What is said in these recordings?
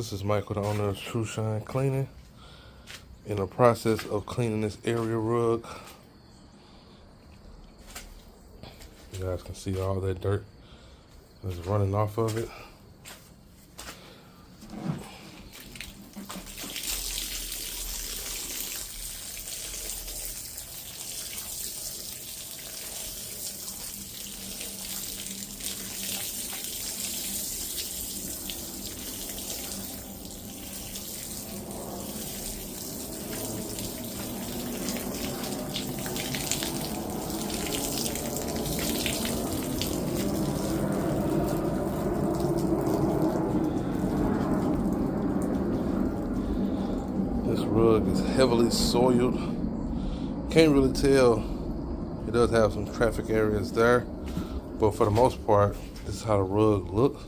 This is Michael, the owner of Trushine Cleaning. In the process of cleaning this area rug. You guys can see all that dirt that's running off of it. This rug is heavily soiled. Can't really tell. It does have some traffic areas there, but for the most part, this is how the rug looks.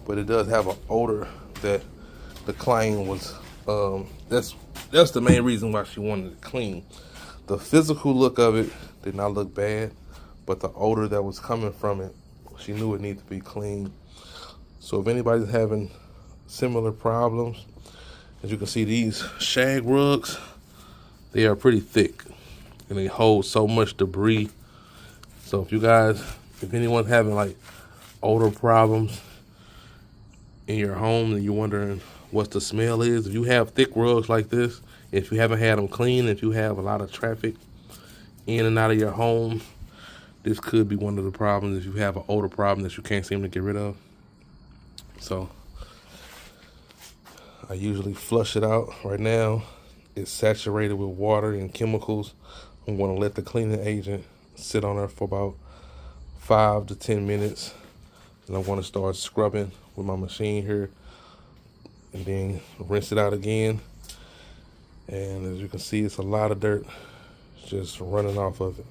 But it does have an odor that the client was. That's the main reason why she wanted it clean. The physical look of it did not look bad, but the odor that was coming from it, she knew it needed to be clean. So if anybody's having similar problems, as you can see, these SHAG rugs, they are pretty thick and they hold so much debris. So if anyone's having like odor problems in your home and you're wondering what the smell is, if you have thick rugs like this, if you haven't had them clean, if you have a lot of traffic in and out of your home, this could be one of the problems if you have an odor problem that you can't seem to get rid of. So I usually flush it out. Right now, it's saturated with water and chemicals. I'm going to let the cleaning agent sit on there for about 5 to 10 minutes. And I'm going to start scrubbing with my machine here and then rinse it out again. And as you can see, it's a lot of dirt just running off of it.